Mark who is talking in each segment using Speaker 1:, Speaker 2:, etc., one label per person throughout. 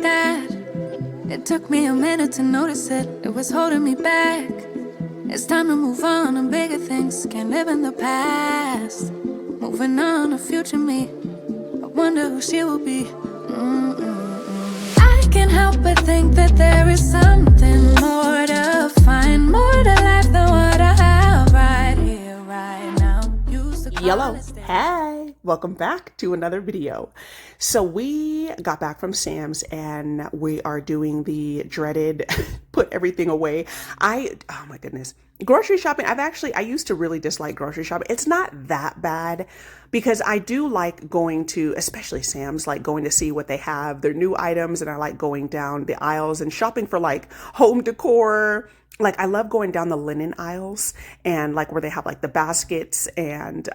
Speaker 1: that. It took me a minute to notice it. It was holding me back. It's time to move on to bigger things. Can't live in the past. Moving on to future me. I wonder who she will be. I can't help but think that there is something more to find, more to life than what I have right here, right now.
Speaker 2: Yellow. Hey, welcome back to another video. So we got back from Sam's and we are doing the dreaded put everything away. Oh my goodness. Grocery shopping. I used to really dislike grocery shopping. It's not that bad because I do like going to, especially Sam's, like going to see what they have, their new items. And I like going down the aisles and shopping for like home decor. Like I love going down the linen aisles and like where they have like the baskets and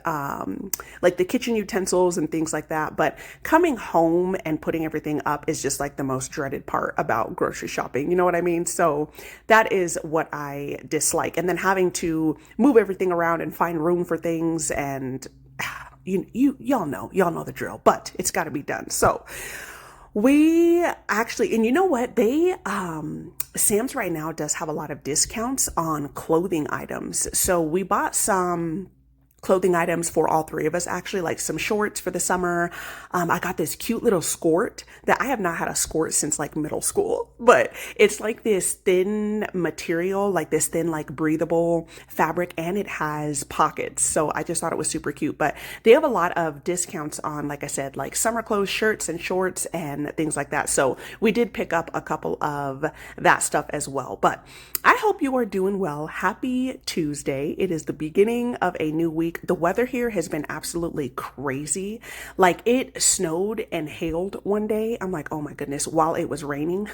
Speaker 2: like the kitchen utensils and things like that. But coming home and putting everything up is just like the most dreaded part about grocery shopping. You know what I mean? So that is what I dislike. And then having to move everything around and find room for things and y'all know the drill, but it's got to be done. So we actually, and you know what? Sam's right now does have a lot of discounts on clothing items. So we bought some clothing items for all three of us, actually, like some shorts for the summer. I got this cute little skirt that I have not had a skirt since like middle school, but it's like this thin material, like this thin, like breathable fabric, and it has pockets. So I just thought it was super cute, but they have a lot of discounts on, like I said, like summer clothes, shirts and shorts and things like that. So we did pick up a couple of that stuff as well, but I hope you are doing well. Happy Tuesday. It is the beginning of a new week. The weather here has been absolutely crazy. Like it snowed and hailed one day. I'm like, oh my goodness, while it was raining.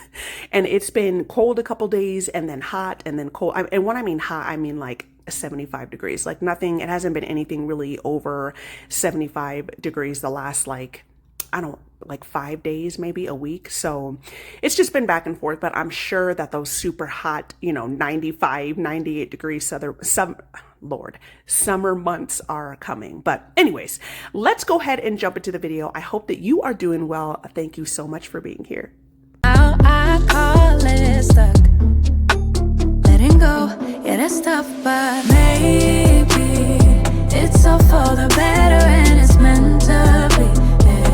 Speaker 2: And it's been cold a couple days and then hot and then cold. And when I mean hot, I mean like 75 degrees. Like nothing, it hasn't been anything really over 75 degrees the last like 5 days, maybe a week. So it's just been back and forth, but I'm sure that those super hot, 95, 98 degrees summer months are coming. But anyways, let's go ahead and jump into the video. I hope that you are doing well. Thank you so much for being here.
Speaker 1: Now I call it stuck. Letting go, yeah, that's tough, but maybe it's all for the better and it's meant to be.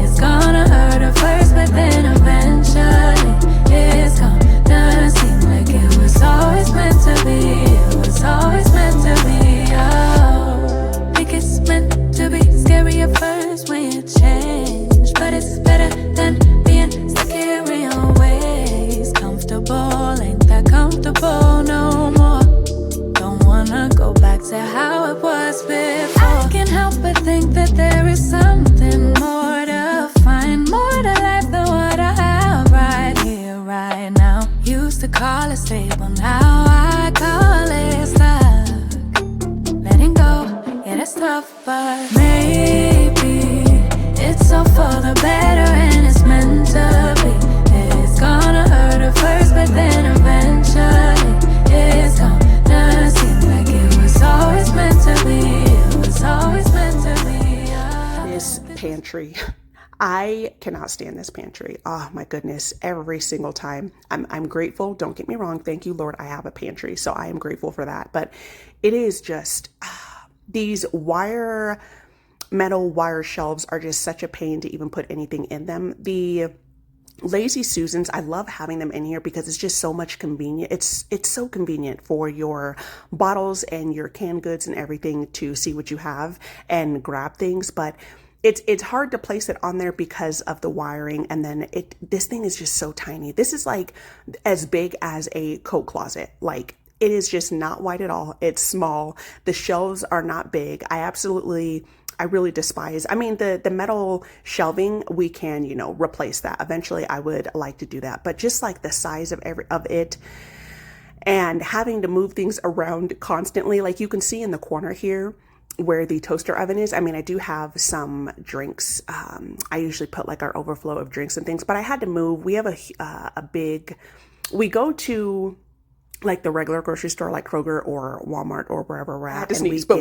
Speaker 1: It's gonna hurt at first, but then eventually it's gonna seem like it was always meant to be. It was always meant to be. Oh, think it's meant to be. Scary at first when you change, but it's better than being stuck here in your ways. Comfortable, ain't that comfortable no more. Don't wanna go back to how it was before. I can't help but think that there is something more to find, more to life than what I have right here, right now. Used to call it stable, now I call it stuck. Letting go, yeah, that's tough, but maybe it's all for the better and it's meant to be. It's gonna hurt at first, but then eventually it's gonna seem like it was always meant to be. It was always meant to be. Oh.
Speaker 2: This pantry. I cannot stand this pantry. Oh my goodness. Every single time. I'm grateful. Don't get me wrong. Thank you, Lord. I have a pantry. So I am grateful for that. But it is just these metal wire shelves are just such a pain to even put anything in them. The Lazy Susans, I love having them in here because it's just so much convenient. It's so convenient for your bottles and your canned goods and everything to see what you have and grab things. But it's hard to place it on there because of the wiring. And then this thing is just so tiny. This is like as big as a coat closet. Like it is just not wide at all. It's small. The shelves are not big. I really despise. I mean, the metal shelving, we can, replace that. Eventually I would like to do that. But just like the size of it and having to move things around constantly, like you can see in the corner here where the toaster oven is. I mean, I do have some drinks. I usually put like our overflow of drinks and things, but I had to move. We have we go to like the regular grocery store, like Kroger or Walmart or wherever we're at.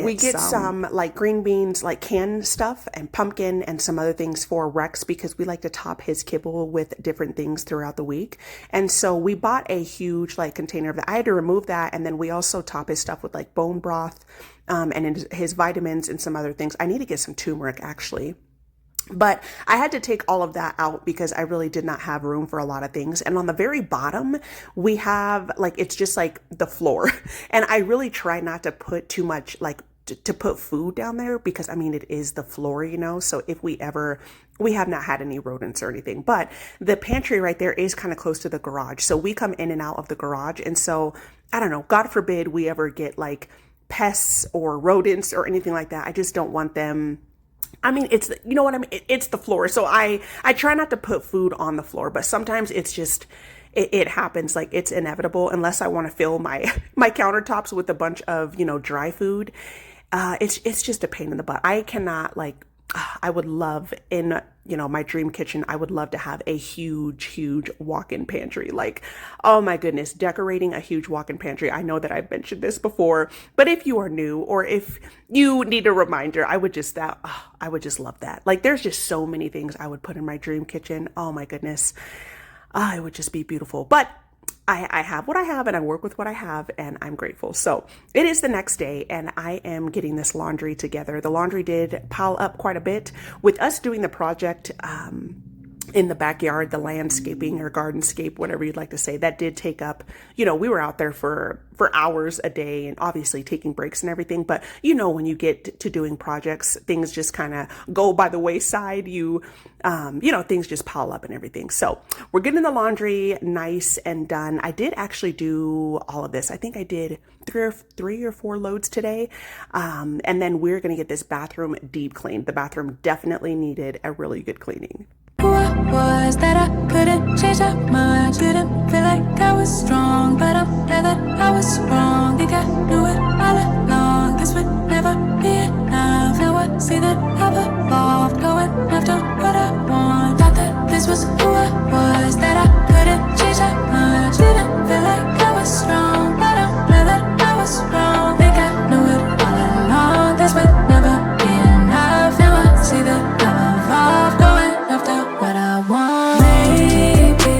Speaker 2: We get some like green beans, like canned stuff, and pumpkin and some other things for Rex, because we like to top his kibble with different things throughout the week. And so we bought a huge like container of that. I had to remove that. And then we also top his stuff with like bone broth, and his vitamins and some other things. I need to get some turmeric actually. But I had to take all of that out because I really did not have room for a lot of things. And on the very bottom, we have like, it's just like the floor. And I really try not to put too much like to put food down there, because I mean, it is the floor, you know? So if we have not had any rodents or anything, but the pantry right there is kind of close to the garage. So we come in and out of the garage. And so I don't know, God forbid we ever get like pests or rodents or anything like that. I just don't want them. I mean, it's, you know what I mean? It's the floor. So I try not to put food on the floor, but sometimes it's just, it happens. Like it's inevitable unless I want to fill my countertops with a bunch of, you know, dry food. It's just a pain in the butt. I cannot like, I would love in, you know, my dream kitchen, I would love to have a huge walk-in pantry. Like, oh my goodness, decorating a huge walk-in pantry. I know that I've mentioned this before, but if you are new or if you need a reminder, I would just love that. Like there's just so many things I would put in my dream kitchen. Oh my goodness. It would just be beautiful. But I have what I have and I work with what I have and I'm grateful. So it is the next day and I am getting this laundry together. The laundry did pile up quite a bit with us doing the project, in the backyard, the landscaping or gardenscape, whatever you'd like to say. That did take up, you know, we were out there for hours a day and obviously taking breaks and everything. But you know, when you get to doing projects, things just kind of go by the wayside. You know, things just pile up and everything. So we're getting the laundry nice and done. I did actually do all of this. I think I did three or four loads today. And then we're going to get this bathroom deep cleaned. The bathroom definitely needed a really good cleaning.
Speaker 1: Who I was, that I couldn't change that much. Didn't feel like I was strong, but I'm glad that I was wrong. Think I knew it all along. This would never be enough. Now I see that I've evolved, going after what I want. Thought that this was who I was, that I couldn't change that much. Didn't feel like I was strong, but I'm glad that I was wrong. Think I knew it all along. This would never be enough. Now I see that I've evolved, going after what I want. Maybe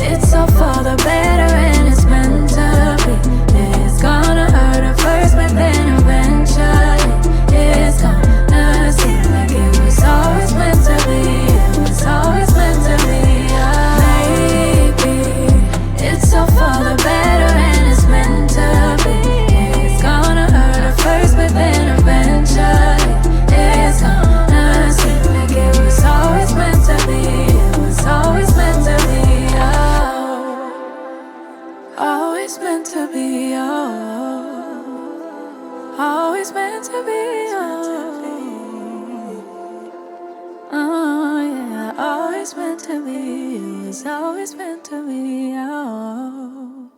Speaker 1: it's all for the better and it's meant to be. It's gonna hurt at first, but then eventually it's gonna seem like it was always meant to be. It was always meant to be. Maybe it's all for the better and it's meant to be. It's gonna hurt at first, but then eventually it's gonna seem like it was always meant to be. It was always meant to be. Oh, always meant to be. Oh, always meant to be. Oh, yeah, always meant to be. It was always meant to be. Oh.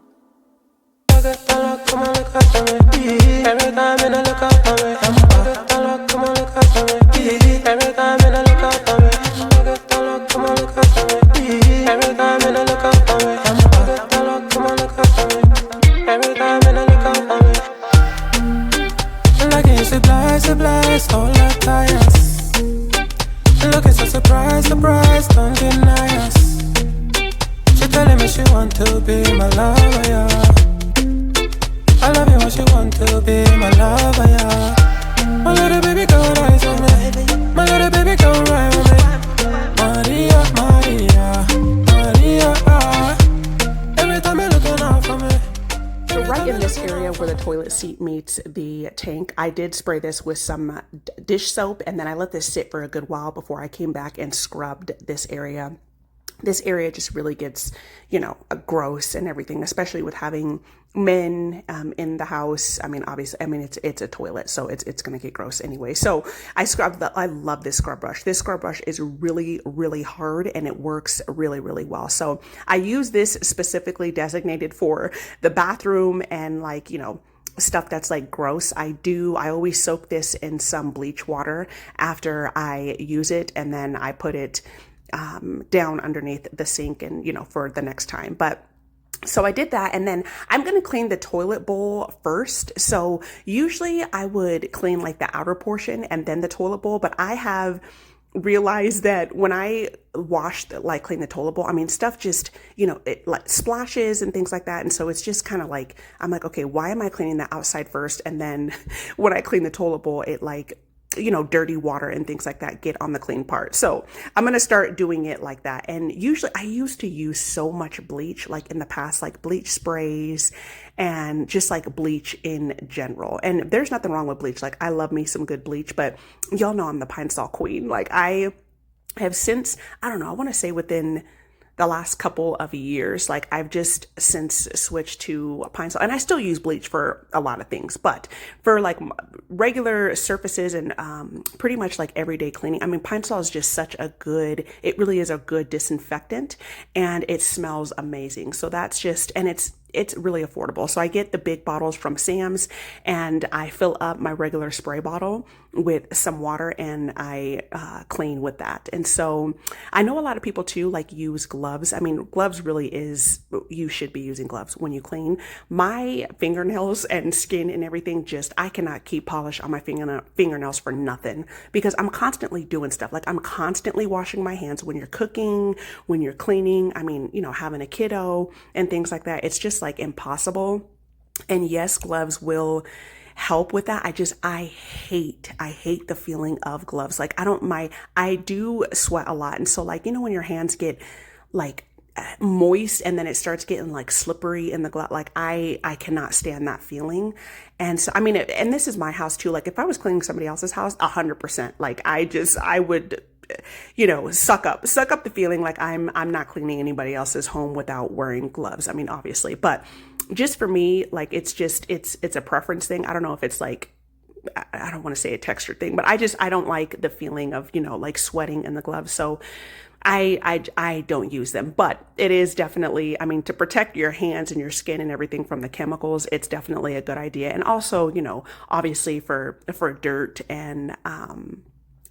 Speaker 3: Every time when I look up at me, every time when I look up at me, every time when I look up at me, every time when I look up at me, like it's a blast, all the tires. Looking so surprised, don't deny us. She telling me she want to be my lover, yeah. I love you when she want to be my lover, yeah. My little baby go rise on me. My little baby go ride on me. Maria, Maria, Maria, every time you're looking out for me.
Speaker 2: So right in this area where the toilet seat meets the tank, I did spray this with some dish soap and then I let this sit for a good while before I came back and scrubbed this area. This area just really gets, you know, gross and everything, especially with having men in the house. I mean, obviously, I mean, it's a toilet, so it's going to get gross anyway. So I scrubbed I love this scrub brush. This scrub brush is really hard and it works really well. So I use this specifically designated for the bathroom and like, you know, stuff that's like gross. I always soak this in some bleach water after I use it, and then I put it down underneath the sink and, you know, for the next time. But So I did that, and then I'm going to clean the toilet bowl first. So usually I would clean like the outer portion and then the toilet bowl, but I have realized that when I clean the toilet bowl, I mean, stuff just, it like splashes and things like that. And so it's just kind of like, I'm like, okay, why am I cleaning the outside first? And then when I clean the toilet bowl, it like, dirty water and things like that get on the clean part. So I'm going to start doing it like that. And usually I used to use so much bleach, like in the past, like bleach sprays and just like bleach in general. And there's nothing wrong with bleach. Like I love me some good bleach, but y'all know I'm the Pine Sol queen. Like I have since, I don't know, I want to say within the last couple of years, like I've just since switched to Pine Sol, and I still use bleach for a lot of things, but for like regular surfaces and pretty much like everyday cleaning, I mean, Pine Sol is just it really is a good disinfectant, and it smells amazing. So that's just, and it's really affordable. So I get the big bottles from Sam's, and I fill up my regular spray bottle with some water, and I clean with that. And so I know a lot of people too like use gloves. I mean, gloves really is, you should be using gloves when you clean. My fingernails and skin and everything, just, I cannot keep polish on my fingernails for nothing, because I'm constantly doing stuff. Like I'm constantly washing my hands when you're cooking, when you're cleaning. I mean, having a kiddo and things like that. It's just like impossible. And yes, gloves will help with that. I hate the feeling of gloves. Like I do sweat a lot. And so like, when your hands get like moist and then it starts getting like slippery in the glove, like I cannot stand that feeling. And so, I mean, and this is my house too. Like if I was cleaning somebody else's house, 100%, like I would, suck up the feeling like I'm not cleaning anybody else's home without wearing gloves. I mean, obviously, but just for me, like, it's a preference thing. I don't know if it's like, I don't want to say a texture thing, but I don't like the feeling of, like sweating in the gloves. So I don't use them, but it is definitely, I mean, to protect your hands and your skin and everything from the chemicals, it's definitely a good idea. And also, obviously for dirt and,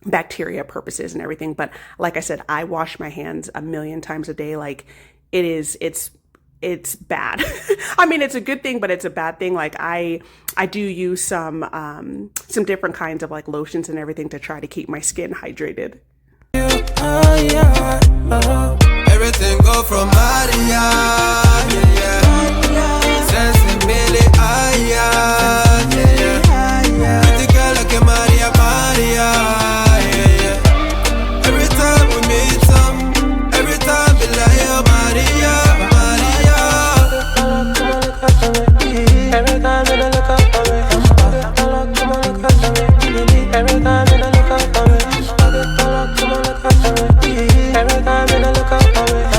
Speaker 2: bacteria purposes and everything. But like I said, I wash my hands a million times a day. Like it's bad. I mean, it's a good thing, but it's a bad thing. Like I do use some different kinds of like lotions and everything to try to keep my skin hydrated.
Speaker 3: Everything go from Maria, sensibility, pretty girl like a Maria, Every time we meet every time be like oh, Maria. Every time when I look up at me, every time when I look up at me, every time when I look up at me,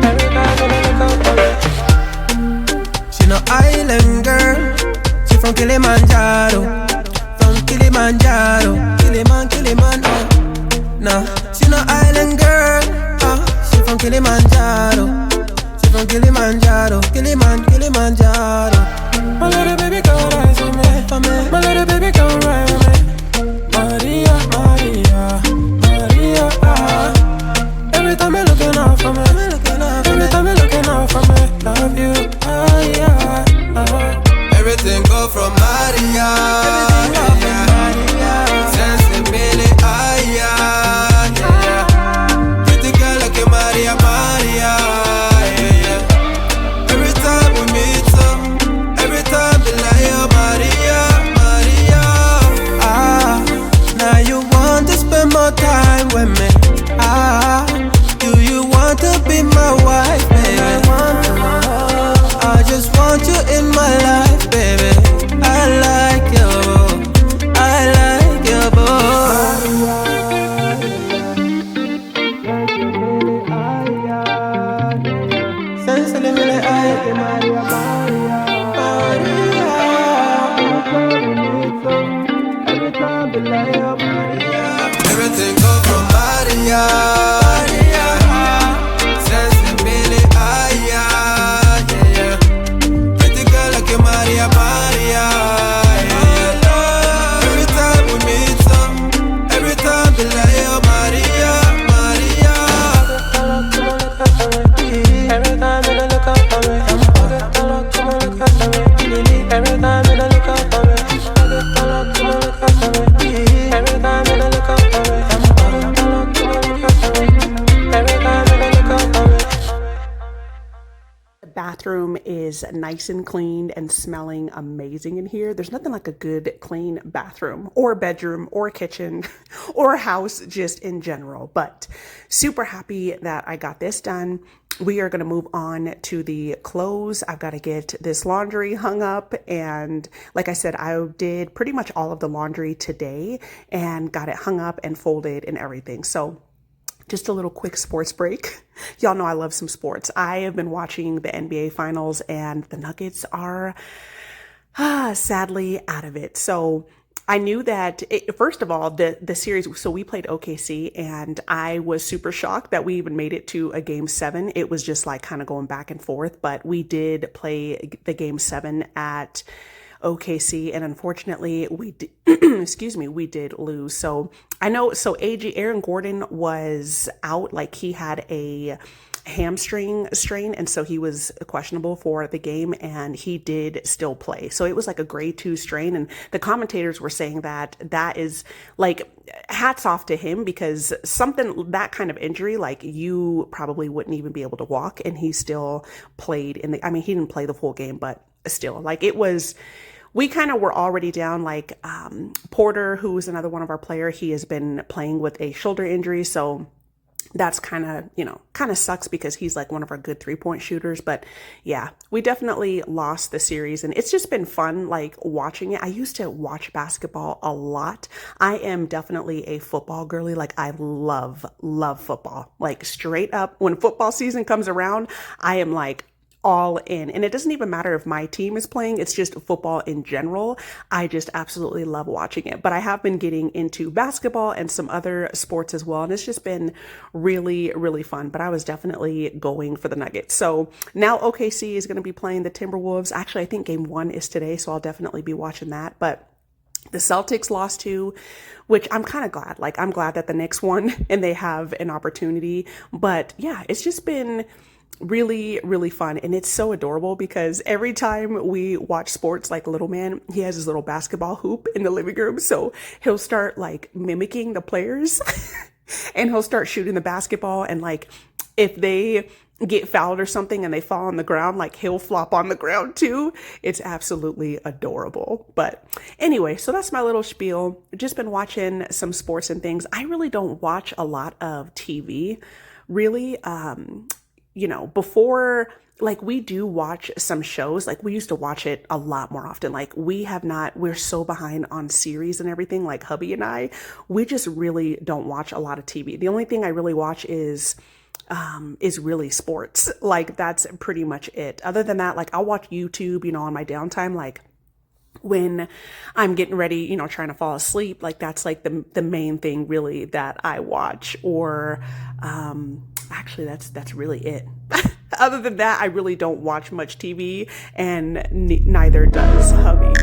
Speaker 3: every time when I look up at me. She no island girl, she from Kilimanjaro, Kiliman, oh. Nah, she no island girl, she from Kilimanjaro, Kilimanjaro. My little baby come rise with me, my little baby come rise with me. Maria, every time you're looking out for me, every time you're looking out for me, love you, Everything go from Maria, sensibility, pretty girl like a Maria, Every time we meet every time be like oh, Maria. Now you want to spend more time with me, do you want to be my wife, baby? I just want you in my life, baby. I like you, boy. Everything go from Maria, sensibility, pretty girl like a Maria, Every time we meet every time be like oh, Maria.
Speaker 2: bathroom is nice and clean and smelling amazing in here. There's nothing like a good clean bathroom or bedroom or kitchen or house just in general, but super happy that I got this done. We are going to move on to the clothes. I've got to get this laundry hung up. And like I said, I did pretty much all of the laundry today and got it hung up and folded and everything. So just a little quick sports break. Y'all know I love some sports. I have been watching the NBA finals and the Nuggets are sadly out of it. So I knew that, first of all, the series, so we played OKC and I was super shocked that we even made it to a game 7. It was just like kind of going back and forth, but we did play the game 7 at OKC and unfortunately we did, we did lose. So I know, so Aaron Gordon was out, like he had a hamstring strain and so he was questionable for the game and he did still play. So it was like a grade 2 strain and the commentators were saying that is like hats off to him because something, that kind of injury, like you probably wouldn't even be able to walk and he still played he didn't play the full game, but still like it was, we kind of were already down. Like Porter, who is another one of our player, he has been playing with a shoulder injury. So that's kind of sucks because he's like one of our good 3-point shooters. But yeah, we definitely lost the series and it's just been fun like watching it. I used to watch basketball a lot. I am definitely a football girly. Like I love football. Like straight up when football season comes around, I am like all in. And it doesn't even matter if my team is playing, it's just football in general. I just absolutely love watching it. But I have been getting into basketball and some other sports as well. And it's just been really, really fun. But I was definitely going for the Nuggets. So now OKC is going to be playing the Timberwolves. Actually, I think game 1 is today. So I'll definitely be watching that. But the Celtics lost too, which I'm kind of glad. Like I'm glad that the Knicks won and they have an opportunity. But yeah, it's just been really, really fun. And it's so adorable because every time we watch sports, like little man, he has his little basketball hoop in the living room. So he'll start like mimicking the players and he'll start shooting the basketball. And like, if they get fouled or something and they fall on the ground, like he'll flop on the ground too. It's absolutely adorable. But anyway, so that's my little spiel. Just been watching some sports and things. I really don't watch a lot of TV, really. Before, like we do watch some shows, like we used to watch it a lot more often. Like we're so behind on series and everything, like hubby and I, we just really don't watch a lot of TV. The only thing I really watch is really sports. Like that's pretty much it. Other than that, like I'll watch YouTube, on my downtime, like when I'm getting ready, trying to fall asleep, like that's like the main thing really that I watch. Or actually that's really it. Other than that, I really don't watch much TV and neither does hubby.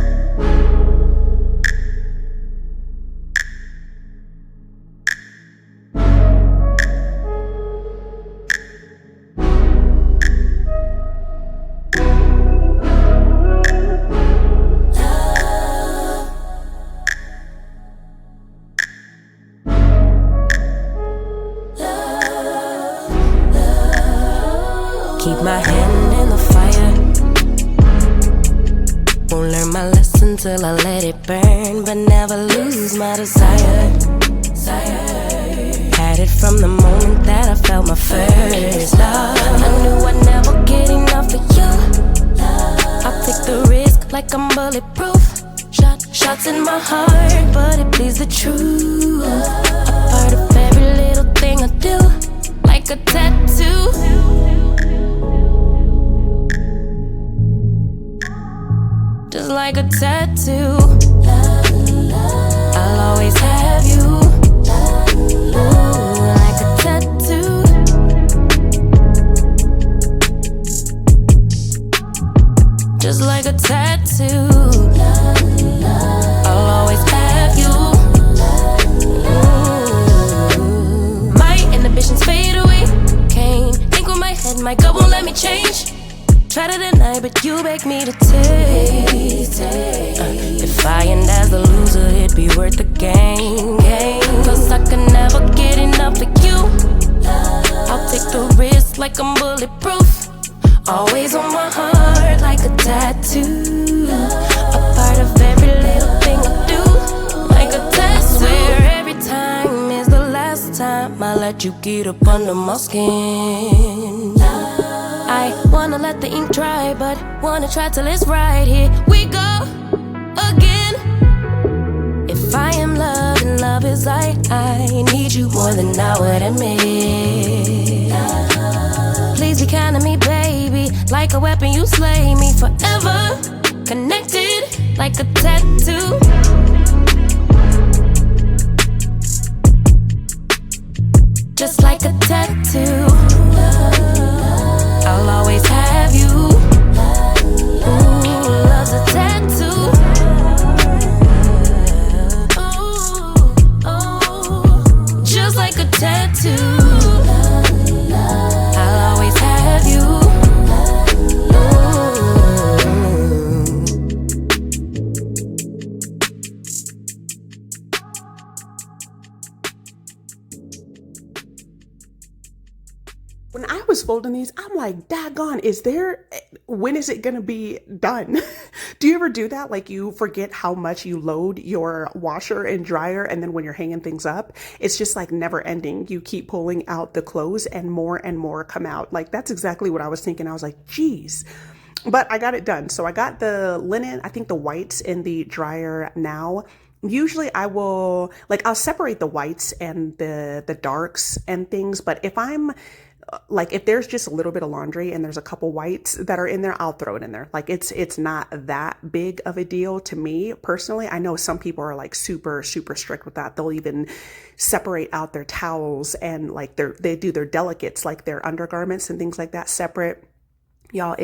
Speaker 4: Keep my hand in the fire. Won't learn my lesson till I let it burn, but never lose my desire. Had it from the moment that I felt my first love. I knew I'd never get enough of you. I'll take the risk like I'm bulletproof. Shots in my heart, but it bleeds the truth. A part of every little thing I do, like a tattoo. Just like a tattoo, I'll always have you. Ooh, like a tattoo. Just like a tattoo, I'll always have you. Ooh. My inhibitions fade away. Can't think with my head, my gut won't let me change. Try to deny, but you beg me to taste. If I end as the loser, it'd be worth the game. Cause I can never get enough of you. I'll take the risk like I'm bulletproof. Always on my heart like a tattoo. A part of every little thing I do, like a tattoo. Swear every time is the last time I let you get up under my skin. I wanna let the ink dry, but wanna try till it's right. Here we go again. If I am love and love is light, I need you more than I would admit. Please be kind to me, baby. Like a weapon, you slay me forever. Connected like a tattoo. Just like a tattoo. I'll always have you. Ooh, love's a tattoo. Ooh, just like a tattoo. I'll always have you.
Speaker 2: When I was folding these, I'm like, daggone, when is it going to be done? Do you ever do that? Like you forget how much you load your washer and dryer, and then when you're hanging things up, it's just like never ending. You keep pulling out the clothes and more come out. Like that's exactly what I was thinking. I was like, geez. But I got it done. So I got the linen, I think the whites in the dryer now. Usually I'll separate the whites and the darks and things. But if there's just a little bit of laundry and there's a couple whites that are in there, I'll throw it in there. Like it's not that big of a deal to me personally. I know some people are like super, super strict with that. They'll even separate out their towels and like they do their delicates, like their undergarments and things like that separate. Y'all,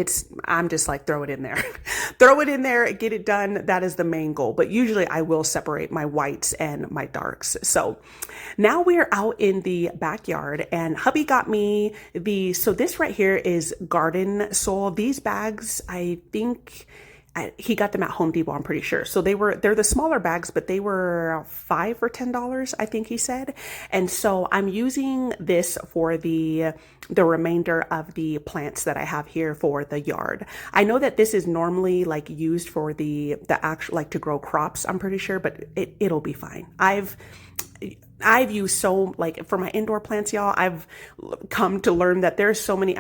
Speaker 2: I'm just like, throw it in there. Throw it in there, get it done. That is the main goal. But usually I will separate my whites and my darks. So now we're out in the backyard and hubby got me so this right here is garden soil. These bags, I think he got them at Home Depot, I'm pretty sure. So they're the smaller bags, but they were $5 or $10, I think he said. And so I'm using this for the remainder of the plants that I have here for the yard. I know that this is normally like used for the actual, like to grow crops, I'm pretty sure, but it'll be fine. I've used like for my indoor plants, y'all, I've come to learn that there's so many,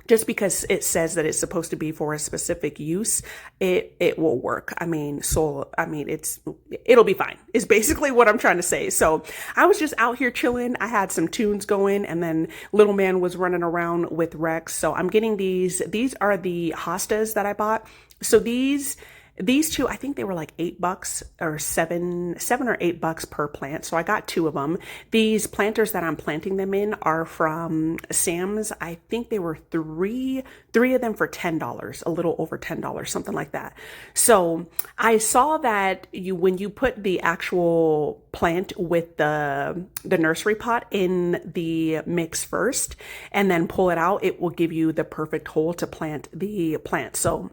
Speaker 2: just because it says that it's supposed to be for a specific use, it will work. It'll be fine, is basically what I'm trying to say. So I was just out here chilling. I had some tunes going and then little man was running around with Rex. So I'm getting these are the hostas that I bought. So these two, I think they were like $8 or $7 or $8 per plant. So I got 2 of them. These planters that I'm planting them in are from Sam's. I think they were three of them for $10, a little over $10, something like that. So I saw that when you put the actual plant with the nursery pot in the mix first and then pull it out, it will give you the perfect hole to plant the plant. So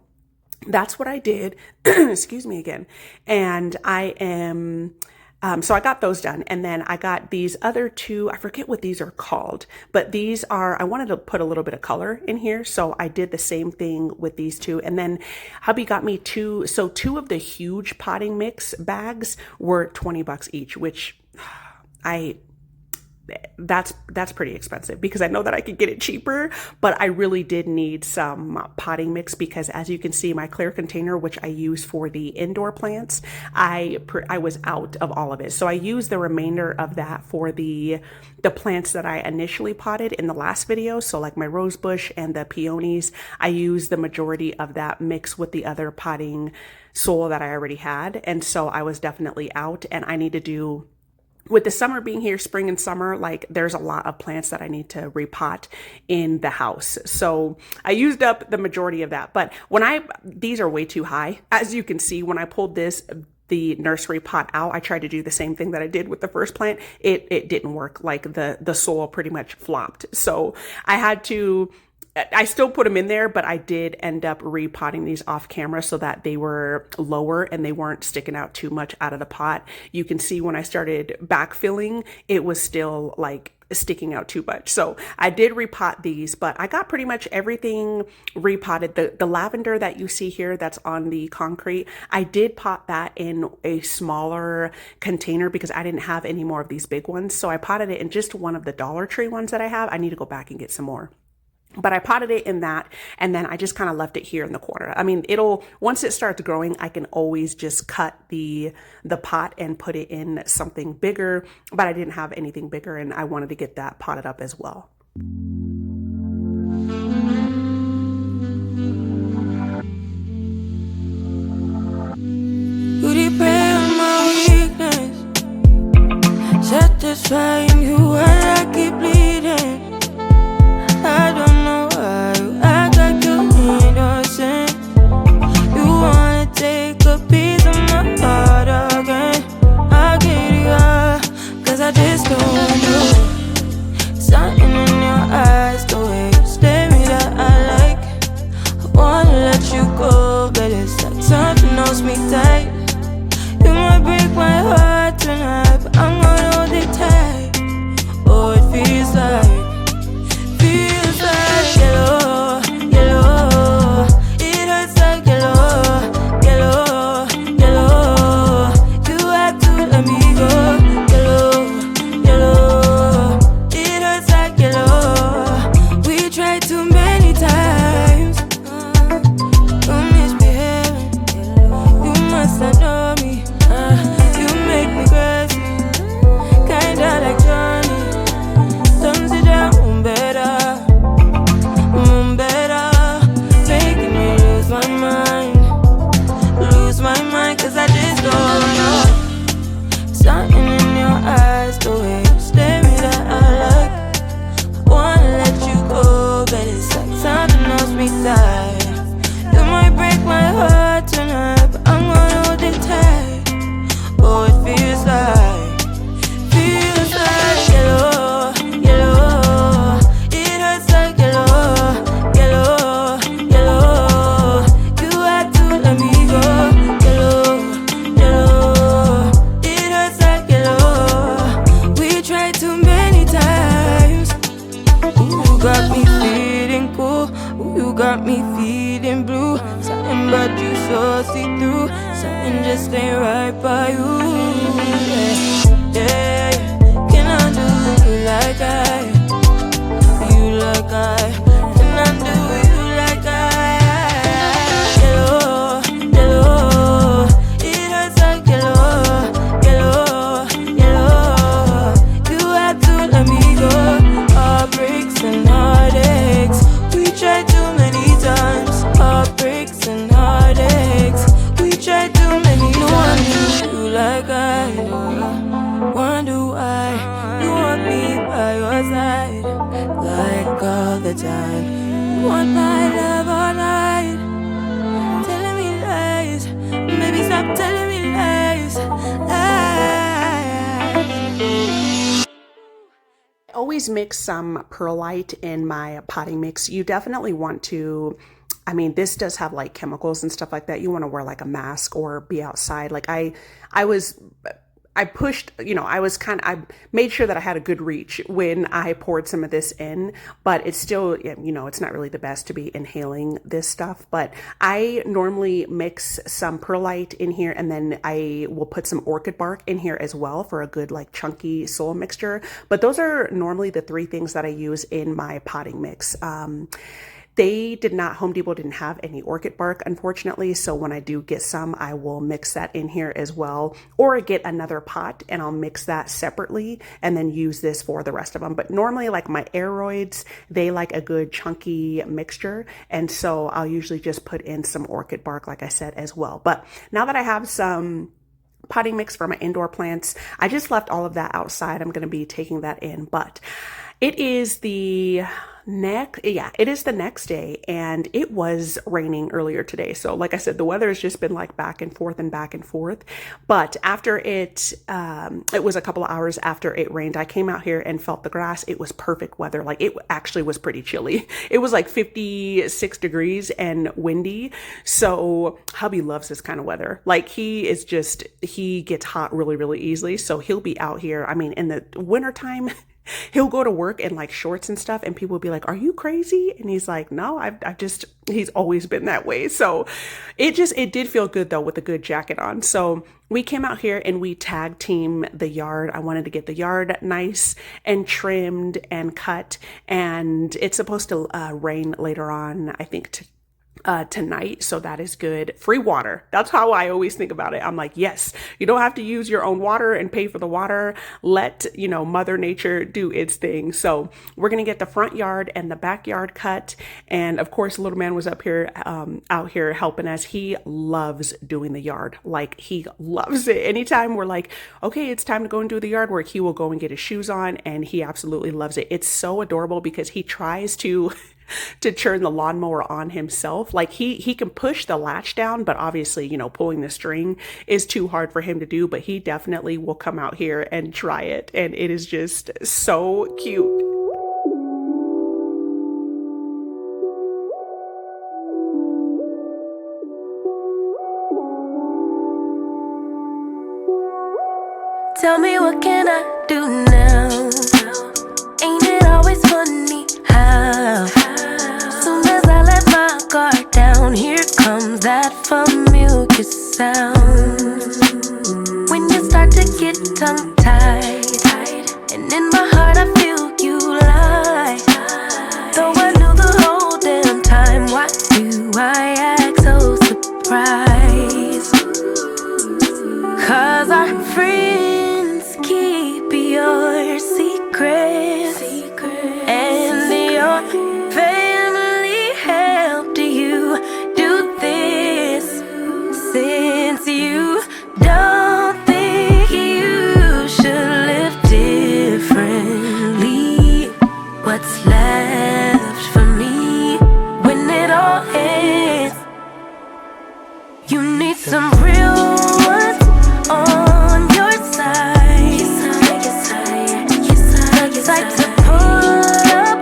Speaker 2: that's what I did. Excuse me again. And I am, so I got those done. And then I got these other 2, I forget what these are called, but these are, I wanted to put a little bit of color in here. So I did the same thing with these 2. And then hubby got me 2. So 2 of the huge potting mix bags were $20 each, which that's pretty expensive because I know that I could get it cheaper, but I really did need some potting mix because as you can see, my clear container, which I use for the indoor plants, I was out of all of it. So I used the remainder of that for the plants that I initially potted in the last video. So like my rose bush and the peonies, I used the majority of that mix with the other potting soil that I already had. And so I was definitely out, and I need to do, with the summer being here, spring and summer, like there's a lot of plants that I need to repot in the house. So I used up the majority of that. But these are way too high. As you can see, when I pulled the nursery pot out, I tried to do the same thing that I did with the first plant. It didn't work. Like the soil pretty much flopped. So I had to I still put them in there, but I did end up repotting these off camera so that they were lower and they weren't sticking out too much out of the pot. You can see when I started backfilling, it was still like sticking out too much. So I did repot these, but I got pretty much everything repotted. The lavender that you see here that's on the concrete, I did pot that in a smaller container because I didn't have any more of these big ones. So I potted it in just one of the Dollar Tree ones that I have. I need to go back and get some more. But I potted it in that, and then I just kind of left it here in the corner. I mean, once it starts growing, I can always just cut the pot and put it in something bigger, but I didn't have anything bigger, and I wanted to get that potted up as well.
Speaker 5: You prey on my weakness, satisfying you while I keep bleeding. I don't know why you act like you're innocent. You wanna take a piece of my heart again. I'll get you up, cause I just don't know. Something in your eyes, the way you stare at me that I like. I wanna let you go, but it's like something holds me tight. You might break my heart tonight, but I'm gonna hold it tight. Oh, it feels like yellow, yellow. It hurts like yellow, yellow, yellow. You have to let me go. Yellow, yellow. It hurts like yellow. We tried too many times. You're misbehaving. You must not know me. You make me crazy, kinda like Johnny. Don't sit down better. Cause I just don't know. Something in your eyes, the way you stare at me that I like. I wanna let you go, but it's like something else me tight. You might break my heart tonight, but I'm gonna hold it tight. Oh, it feels like yellow, yellow. It hurts like yellow, yellow, yellow. You have to let me go. Got me feeling cool, ooh, you got me feeling blue. Something about you so see-through, something just ain't right by you. Yeah, yeah. Can I do you like I? Can I do you like I? Yellow, yellow. It hurts like yellow, yellow, yellow. You have to let me go. Heartbreaks and heartaches, we tried too many times. Heartbreaks and heartaches, we tried too many times. No one knew you like I do. Wonder why you want me by your side, like all the time. You want my love all night, telling me lies. Maybe stop telling me lies.
Speaker 2: Always mix some perlite in my potting mix. You definitely want to, I mean, this does have like chemicals and stuff like that. You want to wear like a mask or be outside. Like I pushed, I made sure that I had a good reach when I poured some of this in, but it's still, it's not really the best to be inhaling this stuff. But I normally mix some perlite in here, and then I will put some orchid bark in here as well for a good like chunky soil mixture. But those are normally the three things that I use in my potting mix. Home Depot didn't have any orchid bark, unfortunately. So when I do get some, I will mix that in here as well, or get another pot and I'll mix that separately and then use this for the rest of them. But normally like my aeroids, they like a good chunky mixture. And so I'll usually just put in some orchid bark, like I said, as well. But now that I have some potting mix for my indoor plants, I just left all of that outside. I'm going to be taking that in, but it is the it is the next day, and it was raining earlier today. So like I said, the weather has just been like back and forth and back and forth. But after it was a couple of hours after it rained, I came out here and felt the grass. It was perfect weather. Like, it actually was pretty chilly. It was like 56 degrees and windy. So hubby loves this kind of weather. Like, he gets hot really, really easily. So he'll be out here. I mean, in the wintertime, he'll go to work in like shorts and stuff, and people will be like, "Are you crazy?" And he's like, "No, he's always been that way." So it did feel good though with a good jacket on. So we came out here and we tag team the yard. I wanted to get the yard nice and trimmed and cut, and it's supposed to rain later on, I think, tonight. So that is good. Free water. That's how I always think about it. I'm like, yes, you don't have to use your own water and pay for the water. Let, Mother Nature do its thing. So we're going to get the front yard and the backyard cut. And of course, little man was out here helping us. He loves doing the yard. Like, he loves it. Anytime we're like, okay, it's time to go and do the yard work, he will go and get his shoes on, and he absolutely loves it. It's so adorable because he tries to turn the lawnmower on himself. Like, he can push the latch down, but obviously, pulling the string is too hard for him to do, but he definitely will come out here and try it. And it is just so cute.
Speaker 4: Tell me, what can I do now? Ain't it always funny how soon as I let my guard down, here comes that familiar sound. When you start to get tongue-tied, and in my heart I feel you lie. Though I knew the whole damn time, why do I act so surprised? 'Cause our friends keep your secrets, and your family helped you do this. Since you don't think you should live differently, what's left for me when it all ends? You need some real ones on your side. The type to pull up,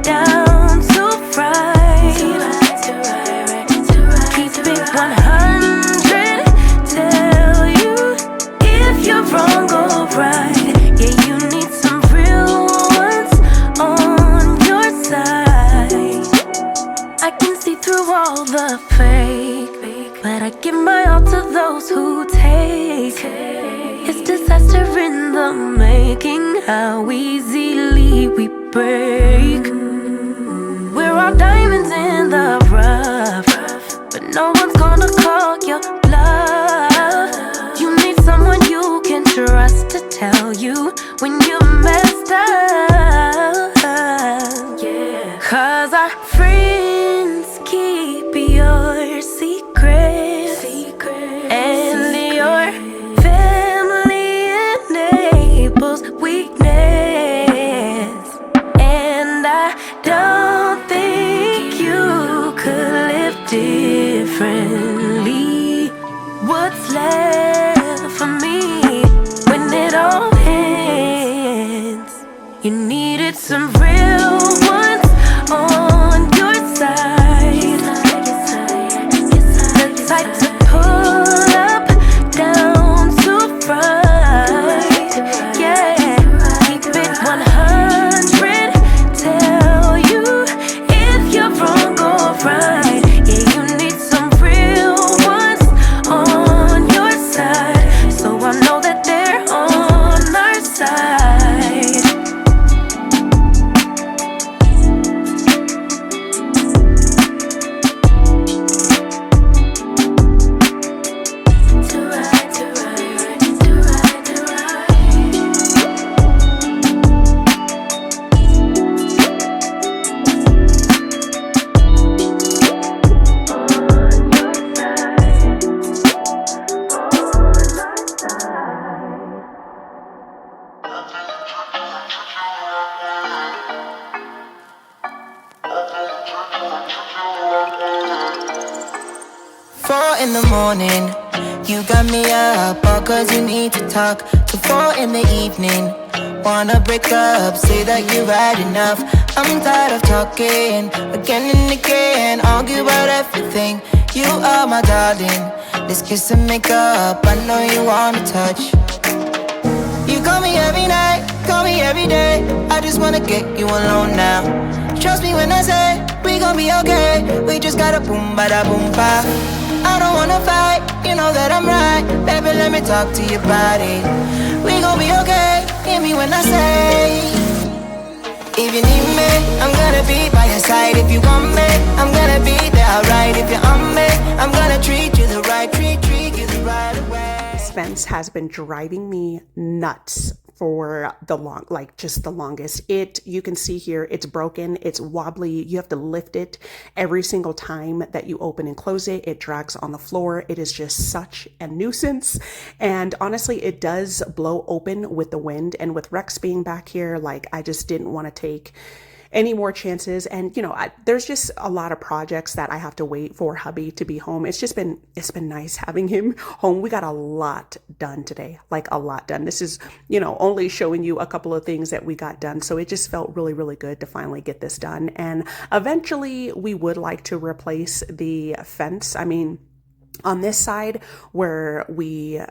Speaker 4: down to right. Keep it 100, tell you if you're wrong or right. Yeah, you need some real ones on your side. I can see through all the fake, but I give my all to those who take. It's disaster in the making, how easily we break. We're all diamonds in the rough, but no one's gonna call your bluff. You need someone you can trust to tell you when you messed up. 'Cause our friends keep your secrets, and your family enables weakness. And I don't think you could live differently. What's left for me when it all ends? You needed some real ones on your side. The type to pull up, down to right. Yeah, keep it 100, tell you if you're wrong or right. Yeah, you need some real ones on your side.
Speaker 5: in the morning. You got me up all cause you need to talk. To 4 in the evening. Wanna break up, say that you've had enough. I'm tired of talking again and again. Argue about everything. You are my darling. This kiss and make up, I know you wanna touch. You call me every night, call me every day. I just wanna get you alone now. Trust me when I say we gon' be okay. We just gotta boom bada boom ba. I don't wanna fight, you know that I'm right. Baby, let me talk to your body. We gon' be okay, hear me when I say, if you need me, I'm gonna be by your side. If you want me, I'm gonna be there, alright. If you're on me, I'm gonna treat you the right, treat you the right way.
Speaker 2: This fence has been driving me nuts for the longest. You can see here, it's broken, it's wobbly. You have to lift it every single time that you open and close it. It drags on the floor. It is just such a nuisance. And honestly, it does blow open with the wind. And with Rex being back here, like, I just didn't want to take any more chances. And you know, there's just a lot of projects that I have to wait for hubby to be home. It's been nice having him home. We got a lot done today, like a lot done. This is, you know, only showing you a couple of things that we got done. So it just felt really, really good to finally get this done. And eventually we would like to replace the fence. I mean, on this side where we,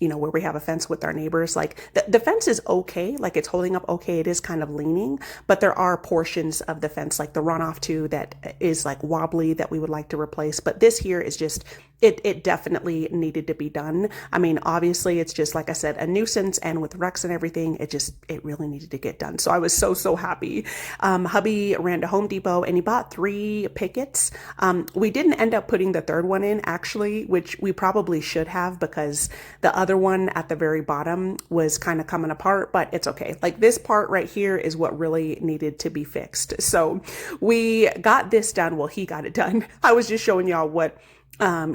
Speaker 2: where we have a fence with our neighbors, like the fence is okay, like it's holding up okay. It is kind of leaning, but there are portions of the fence, like the runoff too, that is like wobbly that we would like to replace. But this here is just, it definitely needed to be done. I mean, obviously it's just, like I said, a nuisance, and with Rex and everything, it really needed to get done. So I was so happy. Hubby ran to Home Depot and he bought 3 pickets. We didn't end up putting the third one in actually, which we probably should have, because the other one at the very bottom was kind of coming apart, but it's okay. Like this part right here is what really needed to be fixed. So we got this done. Well, he got it done. I was just showing y'all what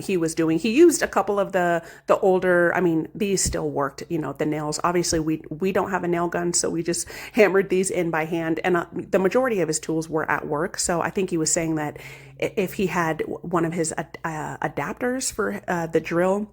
Speaker 2: he was doing. He used a couple of the older, I mean, these still worked, you know, the nails. Obviously we don't have a nail gun, so we just hammered these in by hand, and the majority of his tools were at work. So I think he was saying that if he had one of his adapters for the drill,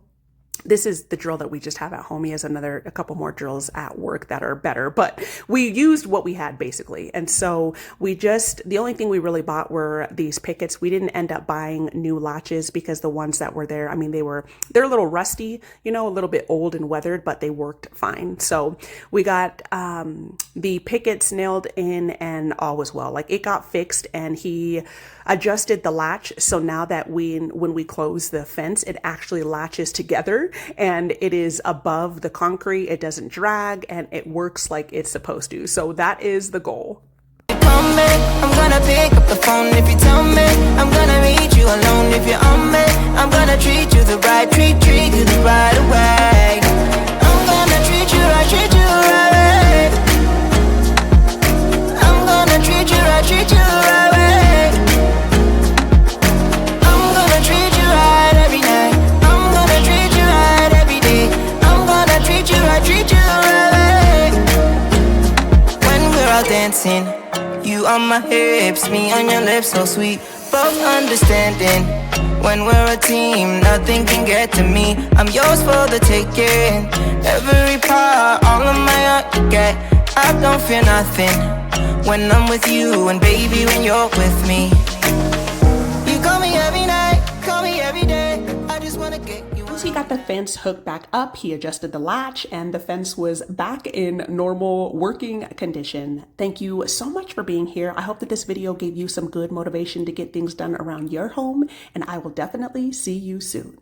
Speaker 2: this is the drill that we just have at home. He has a couple more drills at work that are better, but we used what we had basically. And so the only thing we really bought were these pickets. We didn't end up buying new latches because the ones that were there, I mean, they're a little rusty, you know, a little bit old and weathered, but they worked fine. So we got the pickets nailed in and all was well. Like it got fixed, and he adjusted the latch. So now that when we close the fence, it actually latches together and it is above the concrete. It doesn't drag and it works like it's supposed to. So that is the goal.
Speaker 5: I'm gonna pick up the phone if you tell me. I'm gonna meet you alone if you're on me. I'm gonna treat you the right, treat you the right way. I'm gonna treat you right, treat you right. I'm gonna treat you right, treat you right. I'm gonna treat you right every night. I'm gonna treat you right every day. I'm gonna treat you right, treat you right. When we're out dancing, you on my hips, me on your lips, so sweet. Both understanding, when we're a team, nothing can get to me. I'm yours for the taking. Every part, all of my heart you get. I don't fear nothing when I'm with you, and baby, when you're with me. You call me every night, call me every day. I just wanna get you.
Speaker 2: Once he got the fence hooked back up, he adjusted the latch and the fence was back in normal working condition. Thank you so much for being here. I hope that this video gave you some good motivation to get things done around your home, and I will definitely see you soon.